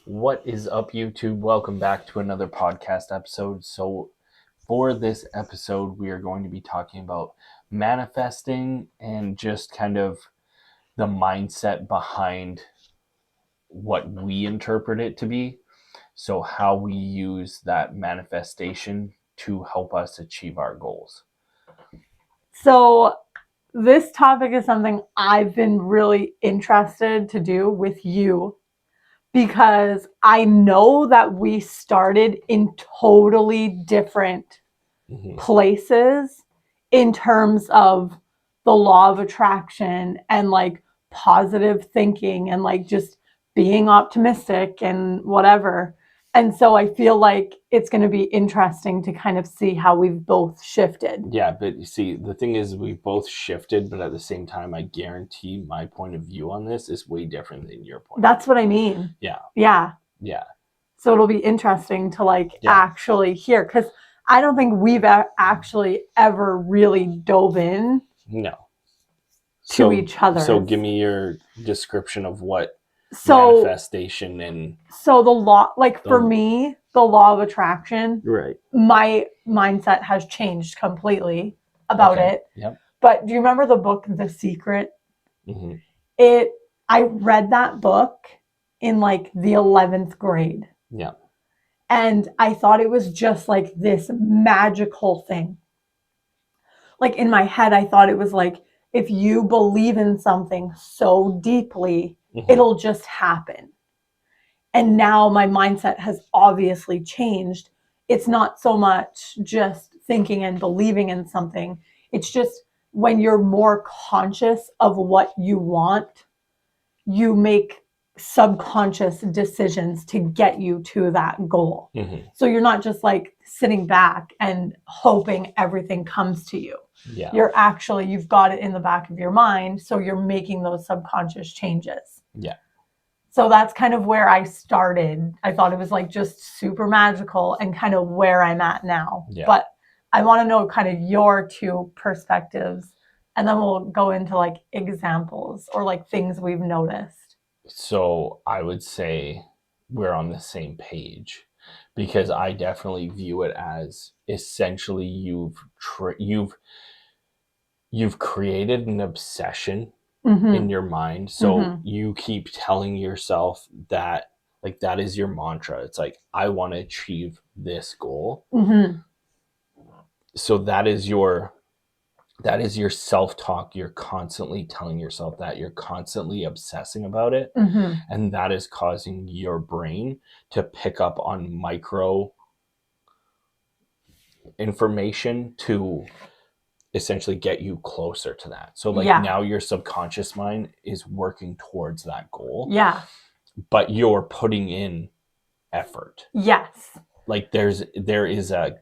What is up, YouTube? Welcome back to another podcast episode. So, for this episode, we are going to be talking about manifesting and just kind of the mindset behind what we interpret it to be. So, how we use that manifestation to help us achieve our goals. So, this topic is something I've been really interested to do with you because I know that we started in totally different places in terms of the law of attraction and like positive thinking and like just being optimistic and whatever. And so I feel like it's going to be interesting to kind of see how we've both shifted. Yeah, but you see, the thing is, we both shifted, but at the same time, I guarantee my point of view on this is way different than your point. That's what I mean. Yeah. Yeah. Yeah. So it'll be interesting to actually hear, because I don't think we've actually ever really dove in to each other. So give me your description of what manifestation and... So the law, for me, the law of attraction, right? My mindset has changed completely about it. Yep. But do you remember the book, The Secret? Mm-hmm. I read that book in like the 11th grade. Yeah. And I thought it was just like this magical thing. Like in my head, I thought it was like, if you believe in something so deeply, it'll just happen. And now my mindset has obviously changed. It's not so much just thinking and believing in something. It's just when you're more conscious of what you want, you make subconscious decisions to get you to that goal. So you're not just like sitting back and hoping everything comes to you. Yeah. You've got it in the back of your mind, so you're making those subconscious changes. Yeah. So that's kind of where I started. I thought it was like just super magical and kind of where I'm at now. Yeah. But I want to know kind of your two perspectives, and then we'll go into like examples or like things we've noticed. So I would say we're on the same page, because I definitely view it as essentially you've created an obsession in your mind. So you keep telling yourself that, like, that is your mantra. It's like, I want to achieve this goal. So that is your self-talk. You're constantly telling yourself that. You're constantly obsessing about it. And that is causing your brain to pick up on micro information to essentially get you closer to that. So now your subconscious mind is working towards that goal. Yeah. But you're putting in effort. Yes. Like there is a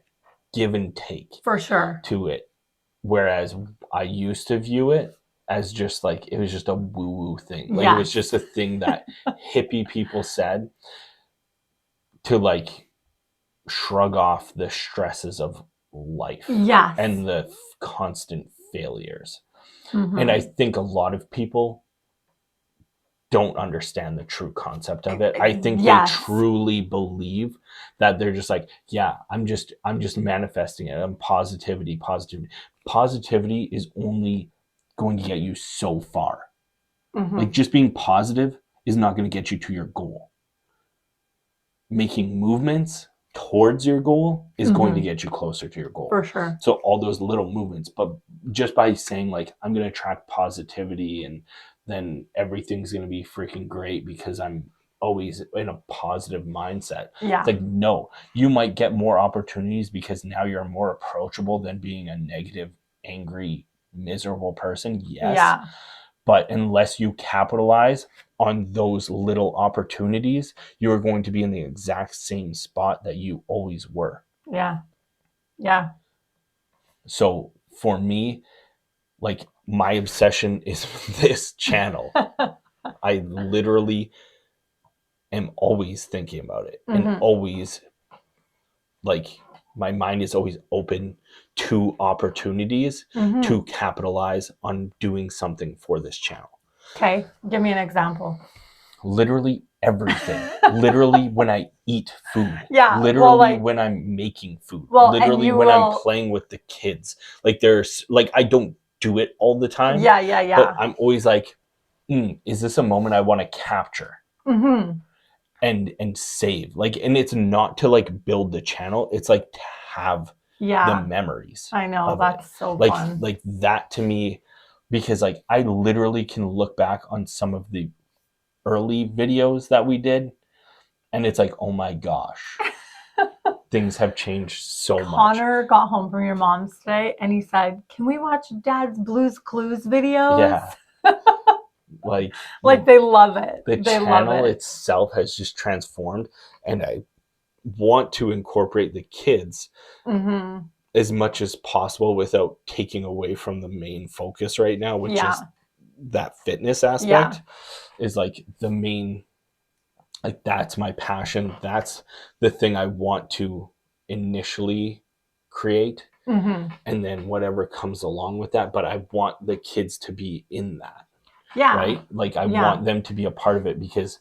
give and take for sure to it. Whereas I used to view it as just like, it was just a woo-woo thing. Like it was just a thing that hippie people said to like shrug off the stresses of life. Yes. And the constant failures. And I think a lot of people don't understand the true concept of it. I think they truly believe that they're just like, yeah, I'm just manifesting it. I'm positivity. Positivity is only going to get you so far. Like just being positive is not going to get you to your goal. Making movements towards your goal is going to get you closer to your goal. For sure. So all those little movements, but just by saying like, I'm going to attract positivity and then everything's going to be freaking great because I'm always in a positive mindset. Yeah. It's like, no, you might get more opportunities because now you're more approachable than being a negative, angry, miserable person. Yes. Yeah. But unless you capitalize on those little opportunities, you are going to be in the exact same spot that you always were. Yeah. Yeah. So for me, like, my obsession is this channel. I literally am always thinking about it and always, like, my mind is always open to opportunities to capitalize on doing something for this channel. Okay. Give me an example. Literally everything. Literally when I eat food. Yeah. Literally when I'm making food. Literally when I'm playing with the kids. Like there's like I don't do it all the time. Yeah. But I'm always like, is this a moment I want to capture? And save. Like, and it's not to like build the channel. It's like to have the memories. I know, that's so like fun. like that to me, because like I literally can look back on some of the early videos that we did and it's like, oh my gosh, things have changed so much. Connor got home from your mom's today and he said, can we watch Dad's Blues Clues videos? Yeah. like they love it. The channel itself has just transformed, and I want to incorporate the kids as much as possible without taking away from the main focus right now, which is that fitness aspect is like the main, like that's my passion. That's the thing I want to initially create. And then whatever comes along with that. But I want the kids to be in that. Yeah. Right? Like I want them to be a part of it because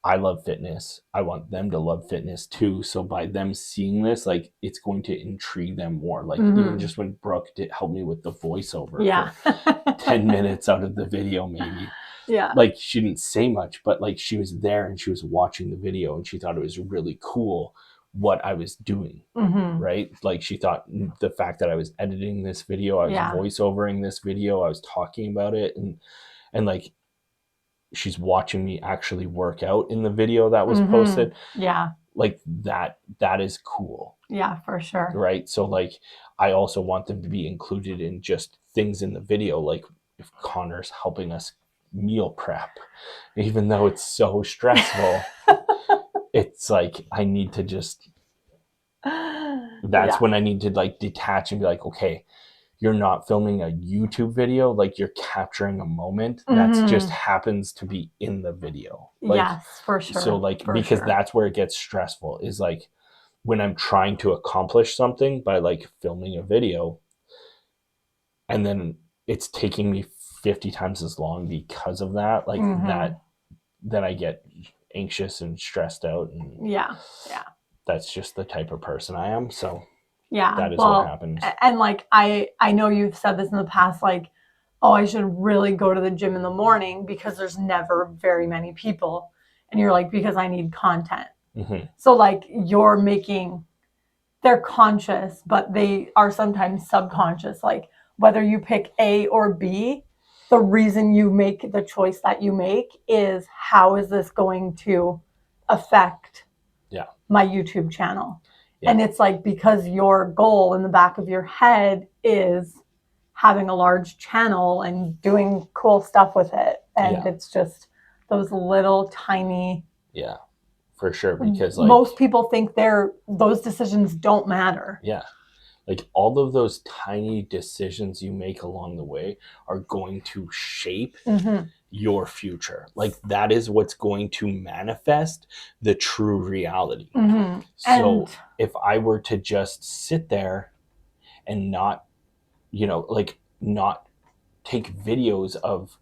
I love fitness. I want them to love fitness too. So by them seeing this, like it's going to intrigue them more. Like even just when Brooke did help me with the voiceover for 10 minutes out of the video, maybe. Yeah. Like she didn't say much, but like she was there and she was watching the video and she thought it was really cool what I was doing. Right? Like she thought the fact that I was editing this video, I was voiceovering this video, I was talking about it, and like she's watching me actually work out in the video that was posted. Yeah. Like that is cool. Yeah, for sure. Right? So like I also want them to be included in just things in the video, like if Connor's helping us meal prep, even though it's so stressful. It's like I need to just that's when I need to like detach and be like, okay, you're not filming a YouTube video, like you're capturing a moment that just happens to be in the video. Like, yes, for sure. So like because that's where it gets stressful, is like when I'm trying to accomplish something by like filming a video and then it's taking me 50 times as long because of that, like that, then I get anxious and stressed out, and that's just the type of person I am. So that is what happens. And like I know you've said this in the past, like, oh, I should really go to the gym in the morning because there's never very many people, and you're like, because I need content. So like they're conscious, but they are sometimes subconscious. Like whether you pick A or B, the reason you make the choice that you make is, how is this going to affect my YouTube channel? And it's like, because your goal in the back of your head is having a large channel and doing cool stuff with it. And it's just those little tiny. Yeah, for sure. Because like most people think those decisions don't matter. Yeah. Like all of those tiny decisions you make along the way are going to shape your future. Like that is what's going to manifest the true reality. So if I were to just sit there and not, like not take videos of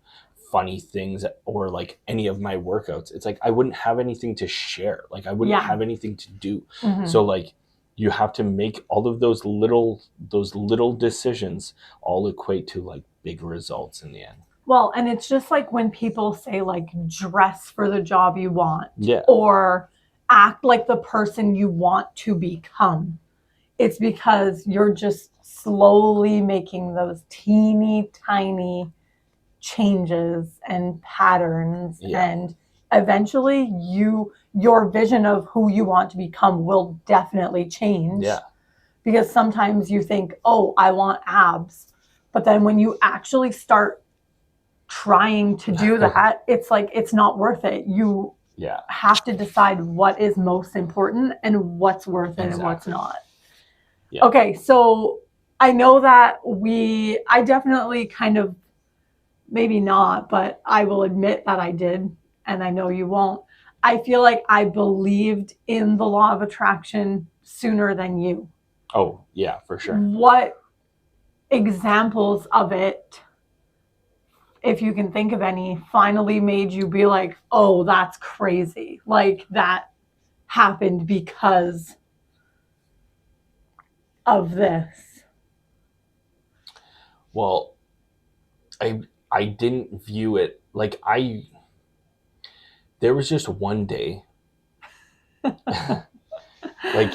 funny things or like any of my workouts, it's like I wouldn't have anything to share. Like I wouldn't have anything to do. So like you have to make all of those little decisions all equate to like big results in the end. Well, and it's just like when people say like dress for the job you want, or act like the person you want to become. It's because you're just slowly making those teeny tiny changes and patterns, and eventually your vision of who you want to become will definitely change. Yeah. Because sometimes you think, oh, I want abs. But then when you actually start trying to do that, it's like, it's not worth it. You have to decide what is most important and what's worth it and what's not. Yeah. Okay, so I know that I definitely kind of, maybe not, but I will admit that I did, and I know you won't. I feel like I believed in the law of attraction sooner than you. Oh, yeah, for sure. What examples of it if you can think of any, finally made you be like, oh, that's crazy. Like that happened because of this? Well, I didn't view it like there was just one day like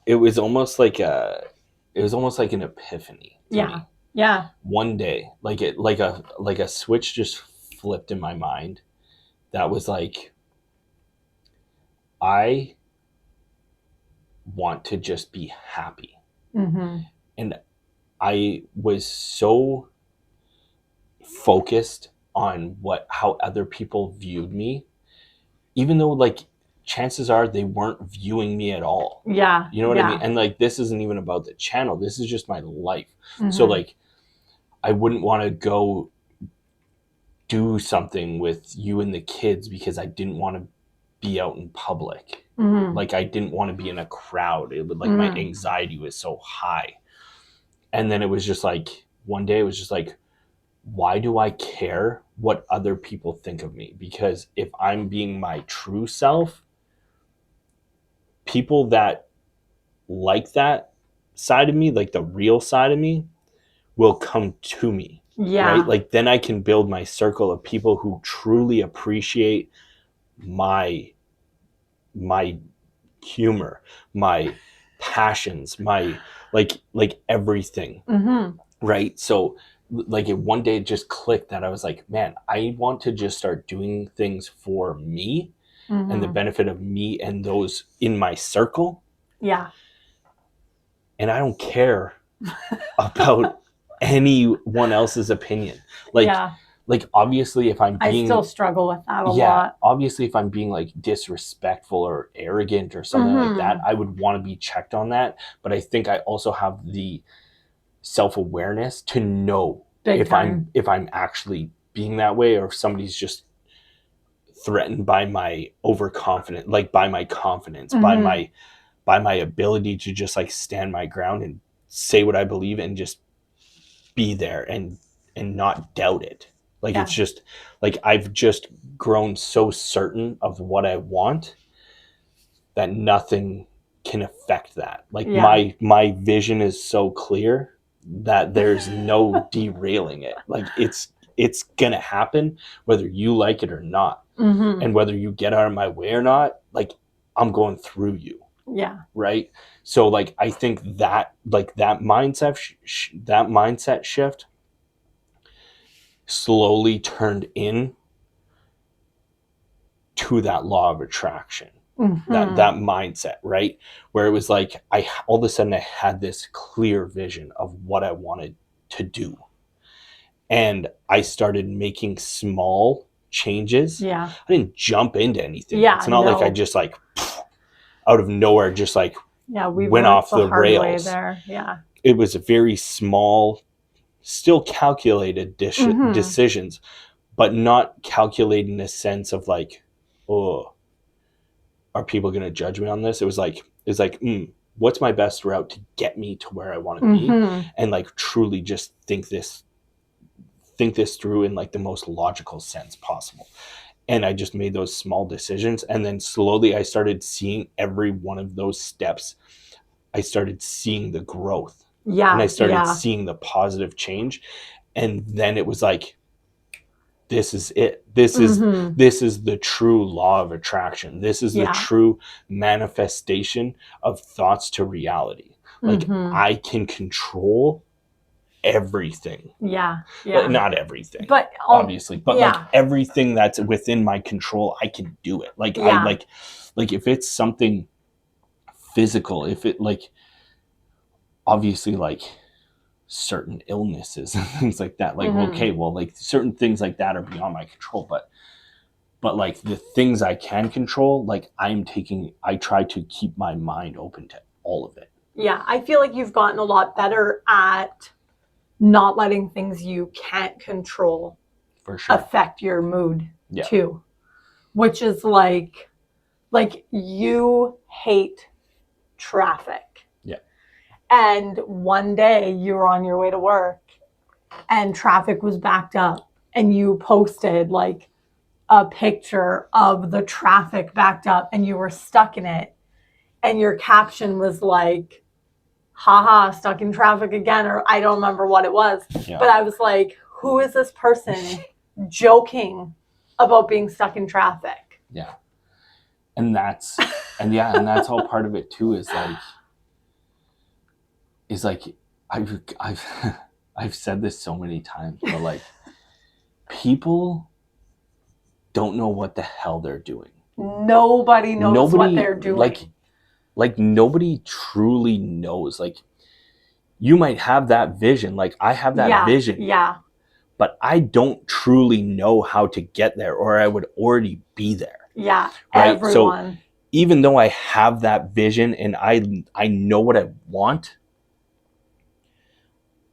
it was almost like an epiphany to me. Yeah. One day, like a switch just flipped in my mind that was like, I want to just be happy. Mm-hmm. And I was so focused on how other people viewed me, even though like chances are they weren't viewing me at all. Yeah. You know what I mean? And like, this isn't even about the channel. This is just my life. Mm-hmm. So like, I wouldn't want to go do something with you and the kids because I didn't want to be out in public. Mm-hmm. Like I didn't want to be in a crowd. It would like, my anxiety was so high. And then it was just like, one day it was just like, why do I care what other people think of me? Because if I'm being my true self, people that like that side of me, like the real side of me, will come to me. Yeah. Right? Like then I can build my circle of people who truly appreciate my humor, my passions, my like everything. Mm-hmm. Right? So like one day it just clicked that I was like, man, I want to just start doing things for me and the benefit of me and those in my circle. Yeah. And I don't care about anyone else's opinion. Like obviously if I'm being, I still struggle with that a lot. Obviously if I'm being like disrespectful or arrogant or something like that, I would want to be checked on that. But I think I also have the self-awareness to know if I'm actually being that way, or if somebody's just threatened by my overconfident, like by my confidence, by my ability to just like stand my ground and say what I believe and just be there and not doubt it. Like it's just like I've just grown so certain of what I want that nothing can affect that. Like my vision is so clear that there's no derailing it. Like it's gonna happen whether you like it or not. And whether you get out of my way or not, like I'm going through you. Yeah. Right. So like I think that like that mindset shift slowly turned in to that law of attraction. That mindset, right? Where it was like all of a sudden I had this clear vision of what I wanted to do. And I started making small changes. Yeah. I didn't jump into anything. Yeah, it's not like I just like out of nowhere just like we went off the rails. There. Yeah. It was a very small, still calculated decisions, but not calculated in a sense of like, oh, are people going to judge me on this? It was like, what's my best route to get me to where I want to be? And like truly just think this through in like the most logical sense possible. And I just made those small decisions. And then slowly I started seeing every one of those steps. I started seeing the growth. Yeah. And I started seeing the positive change. And then it was like, this is it. This is the true law of attraction. This is the true manifestation of thoughts to reality. Like I can control everything. Yeah. Well, not everything, but obviously, but like everything that's within my control, I can do it. Like I like if it's something physical, if it like obviously like certain illnesses and things like that, like okay, well like certain things like that are beyond my control, but like the things I can control, like I try to keep my mind open to all of it. Yeah, I feel like you've gotten a lot better at not letting things you can't control for sure affect your mood too, which is like you hate traffic. And one day you were on your way to work and traffic was backed up and you posted like a picture of the traffic backed up and you were stuck in it, and your caption was like, haha, stuck in traffic again, or I don't remember what it was. Yeah. But I was like, who is this person joking about being stuck in traffic? Yeah. And that's all part of it too, is like I've said this so many times, but like, people don't know what the hell they're doing. Nobody knows what they're doing. Like nobody truly knows. Like, you might have that vision. Like, I have that vision. Yeah. But I don't truly know how to get there, or I would already be there. Yeah. Right? Everyone. So even though I have that vision and I know what I want,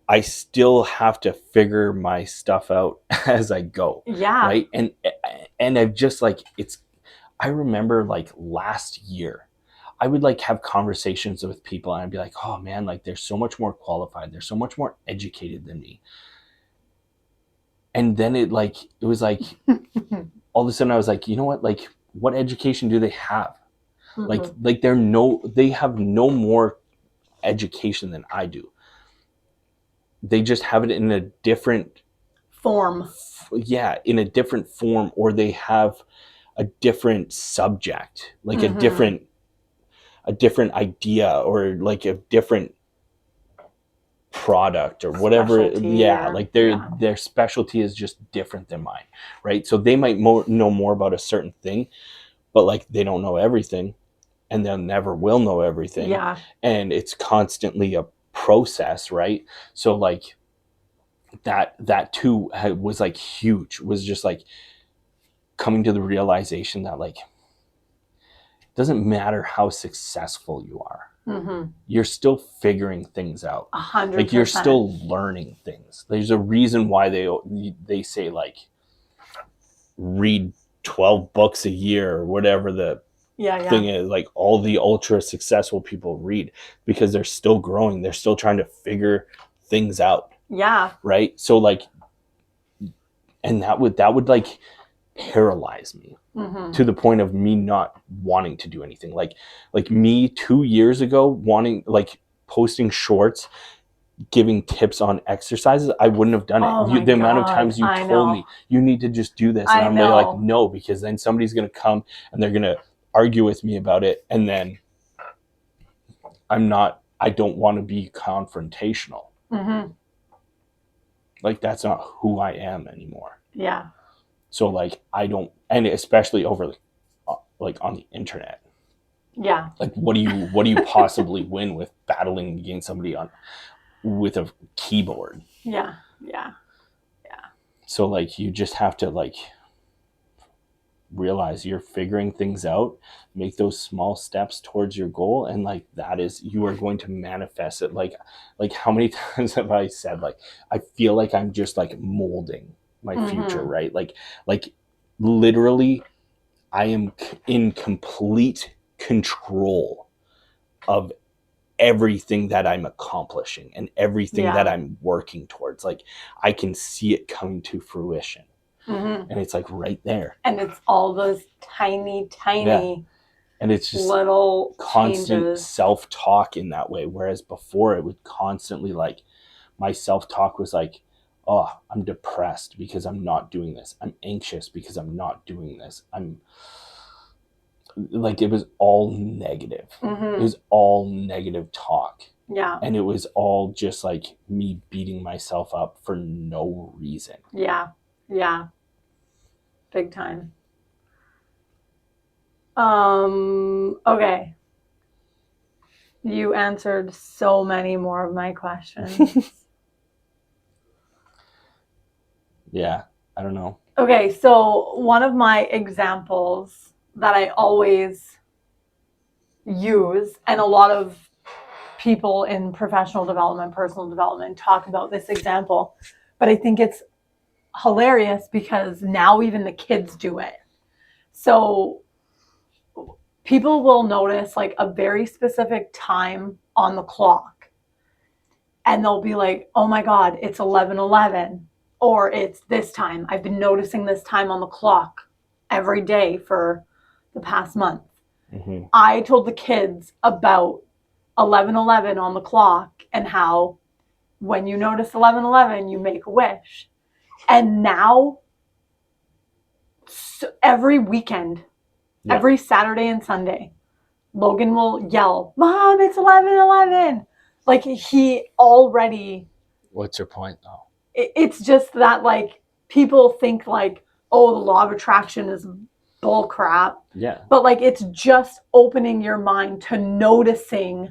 I still have to figure my stuff out as I go. Yeah. Right. And I've just like, I remember like last year, I would like have conversations with people and I'd be like, oh man, like they're so much more qualified. They're so much more educated than me. And then it was like, all of a sudden I was like, you know what? Like, what education do they have? Mm-hmm. Like they have no more education than I do. They just have it in a different form. Yeah, in a different form, or they have a different subject, like mm-hmm. a different idea, or like a different product or whatever. Like their specialty is just different than mine, right? So they might know more about a certain thing, but like they don't know everything, and they never will know everything. Yeah. And it's constantly a process, right? So like that too was like huge, was just like coming to the realization that like, it doesn't matter how successful you are. Mm-hmm. You're still figuring things out. 100%. Like, you're still learning things. There's a reason why they say like, read 12 books a year or whatever the thing is. Like, all the ultra successful people read, because they're still growing. They're still trying to figure things out. Yeah. Right. So like, and that would like paralyze me. Mm-hmm. To the point of me not wanting to do anything. Like me 2 years ago, wanting, like, posting shorts, giving tips on exercises, I wouldn't have done it. The amount of times you told me you need to just do this, and I'm like, no, because then somebody's gonna come and they're gonna argue with me about it, and then I don't want to be confrontational. Mm-hmm. Like, that's not who I am anymore. Yeah. So like, I don't, and especially over like on the internet. Yeah. Like, what do you possibly win with battling against somebody with a keyboard? Yeah. Yeah. Yeah. So like, you just have to like realize you're figuring things out, make those small steps towards your goal, and like, you are going to manifest it. Like how many times have I said, like, I feel like I'm just like molding my mm-hmm. future, right? Like literally, I am in complete control of everything that I'm accomplishing and everything that I'm working towards. Like, I can see it coming to fruition. Mm-hmm. And it's like right there. And it's all those tiny and it's just little constant changes. Self-talk in that way. Whereas before, it would constantly, like, my self-talk was like, oh, I'm depressed because I'm not doing this. I'm anxious because I'm not doing this. I'm like, it was all negative. Mm-hmm. It was all negative talk. Yeah. And it was all just like me beating myself up for no reason. Yeah. Yeah. Big time. Okay. You answered so many more of my questions. Yeah, I don't know. Okay, so one of my examples that I always use, and a lot of people in professional development, personal development talk about this example, but I think it's hilarious because now even the kids do it. So people will notice like a very specific time on the clock, and they'll be like, oh my God, it's 11:11. or it's this time. I've been noticing this time on the clock every day for the past month. Mm-hmm. I told the kids about 11:11 on the clock and how when you notice 11:11, you make a wish. And now, every weekend, every Saturday and Sunday, Logan will yell, "Mom, it's 11:11." Like, he already... What's your point, though? It's just that, like, people think, like, oh, the law of attraction is bull crap. Yeah. But, like, it's just opening your mind to noticing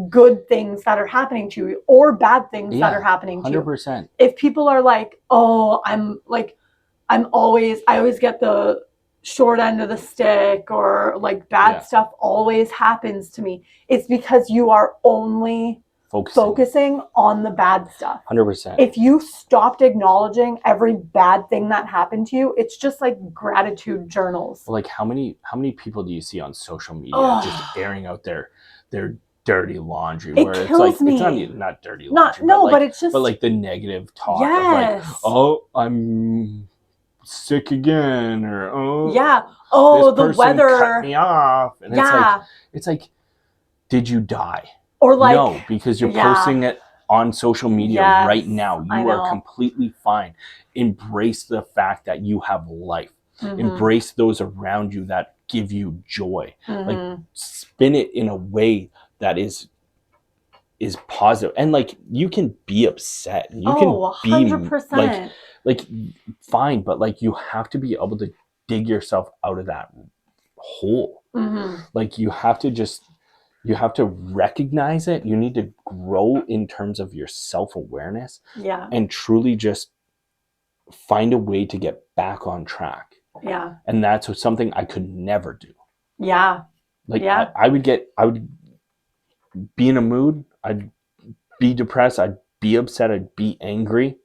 good things that are happening to you or bad things that are happening to you. 100%. If people are like, oh, I always get the short end of the stick, or like bad stuff always happens to me, it's because you are only focusing on the bad stuff. 100%. If you stopped acknowledging every bad thing that happened to you, it's just like gratitude journals. Like, how many people do you see on social media just airing out their dirty laundry? Where it kills me. It's not dirty laundry. But it's just... But like the negative talk of like, oh, I'm sick again, or the weather cut me off, and it's like, did you die? Or like, no, because you're posting it on social media right now. You are completely fine. Embrace the fact that you have life. Mm-hmm. Embrace those around you that give you joy. Mm-hmm. Like, spin it in a way that is positive. And like, you can be upset. You can 100%. be like fine, but like, you have to be able to dig yourself out of that hole. Mm-hmm. Like, you have to recognize it. You need to grow in terms of your self-awareness. Yeah. And truly just find a way to get back on track. Yeah. And that's something I could never do. Yeah. Like, I would be in a mood. I'd be depressed. I'd be upset. I'd be angry.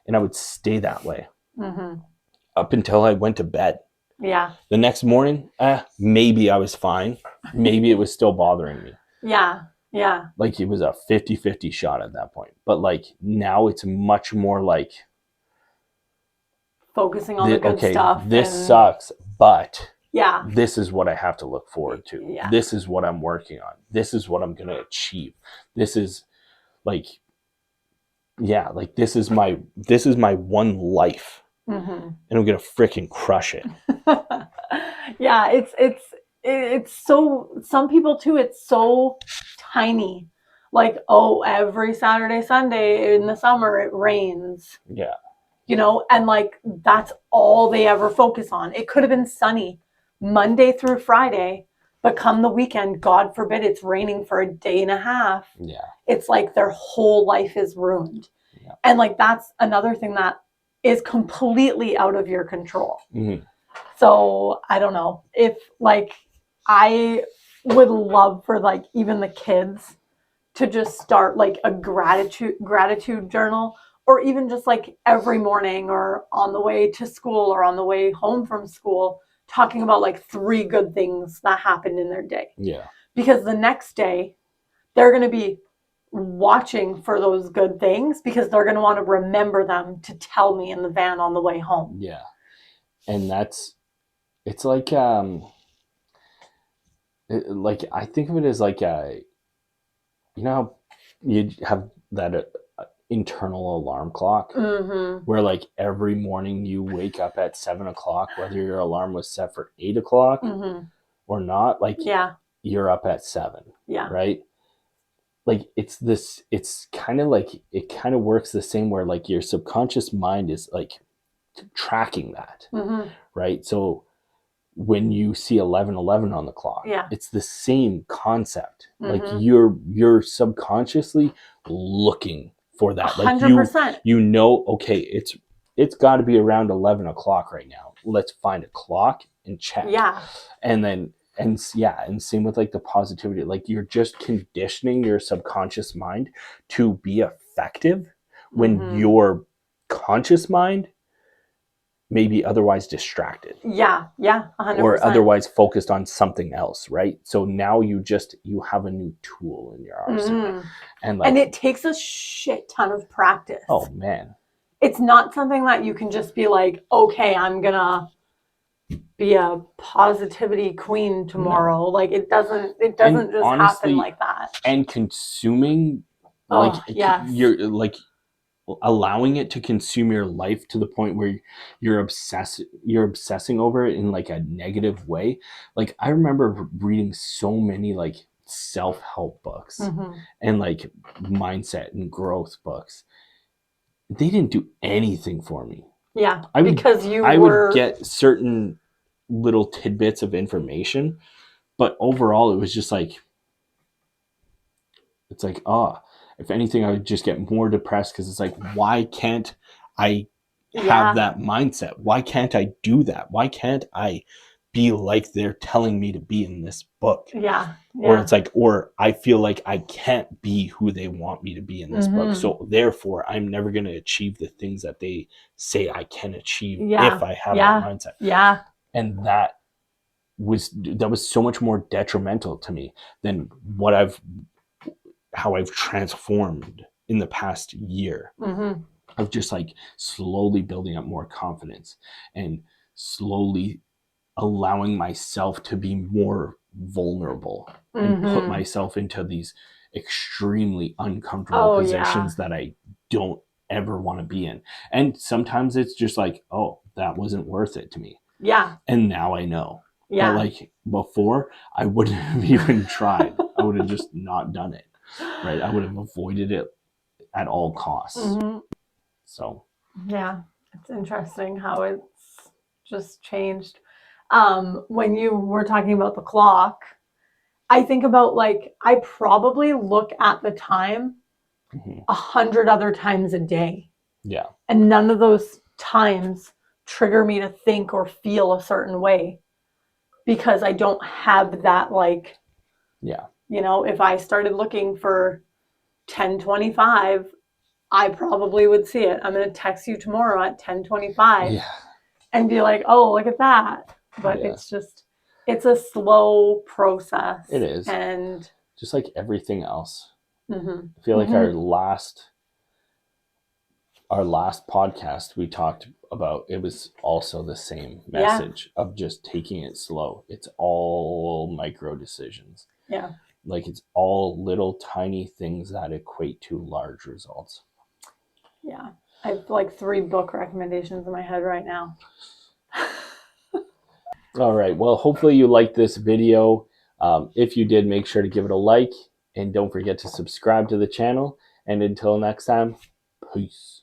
And I would stay that way. Mm-hmm. Up until I went to bed. Yeah. The next morning, maybe I was fine. Maybe it was still bothering me. Yeah. Yeah. Like, it was a 50-50 shot at that point. But like, now it's much more like focusing on the good stuff. This sucks, but this is what I have to look forward to. Yeah. This is what I'm working on. This is what I'm going to achieve. This is like, like, this is my one life. Mm-hmm. And I'm gonna freaking crush it. Yeah, it's so, some people too, it's so tiny. Like, oh, every Saturday, Sunday in the summer it rains. Yeah. You know, and like, that's all they ever focus on. It could have been sunny Monday through Friday, but come the weekend, God forbid, it's raining for a day and a half. Yeah. It's like their whole life is ruined. Yeah. And like, that's another thing that is completely out of your control. Mm-hmm. So I don't know, if like, I would love for like even the kids to just start like a gratitude journal, or even just like every morning or on the way to school or on the way home from school, talking about like 3 good things that happened in their day. Yeah. Because the next day they're going to be watching for those good things, because they're going to want to remember them to tell me in the van on the way home. Yeah. And it's like, like, I think of it as like, you know how you have that internal alarm clock, mm-hmm. where like every morning you wake up at 7:00, whether your alarm was set for 8:00 mm-hmm. or not, like, you're up at 7. Yeah. Right. Like, it's kind of like, it kind of works the same, where like your subconscious mind is like tracking that. Mm-hmm. Right. So when you see 11:11 on the clock, it's the same concept. Mm-hmm. Like, you're subconsciously looking for that. 100%. Like, you know, okay, it's got to be around 11:00 right now. Let's find a clock and check. Yeah. And then, and same with like the positivity. Like, you're just conditioning your subconscious mind to be effective when mm-hmm. your conscious mind may be otherwise distracted. Yeah, 100%. Or otherwise focused on something else, right? So now you have a new tool in your arsenal. Mm-hmm. And it takes a shit ton of practice. Oh, man. it's not something that you can just be like, okay, I'm gonna be a positivity queen tomorrow. No. Like it doesn't just honestly, happen like that. And consuming, like, yes. You're like allowing it to consume your life to the point where you're obsessing over it in like a negative way. Like I remember reading so many like self-help books and like mindset and growth books. They didn't do anything for me. Yeah, I would get certain little tidbits of information, but overall it was just like, it's like, if anything, I would just get more depressed because it's like, why can't I have that mindset? Why can't I do that? Why can't I be like they're telling me to be in this book? Yeah. Or it's like, or I feel like I can't be who they want me to be in this book. So therefore, I'm never going to achieve the things that they say I can achieve if I have that mindset. Yeah. And that was so much more detrimental to me than how I've transformed in the past year of just like slowly building up more confidence and slowly allowing myself to be more vulnerable and put myself into these extremely uncomfortable positions that I don't ever want to be in. And sometimes it's just like, oh, that wasn't worth it to me. Yeah. And now I know. Yeah. But like before, I wouldn't have even tried. I would have just not done it. Right? I would have avoided it at all costs. So. Yeah. It's interesting how it's just changed. When you were talking about the clock, I think about like, I probably look at the time 100 other times a day. Yeah. And none of those times trigger me to think or feel a certain way because I don't have that like, you know, if I started looking for 10:25, I probably would see it. I'm going to text you tomorrow at 10:25 and be like, oh, look at that. But it's just, it's a slow process. It is. And just like everything else. I feel like our last podcast we talked about, it was also the same message of just taking it slow. It's all micro decisions. Yeah. Like it's all little tiny things that equate to large results. Yeah. I have like 3 book recommendations in my head right now. All right. Well, hopefully you liked this video. If you did, make sure to give it a like and don't forget to subscribe to the channel. And until next time, peace.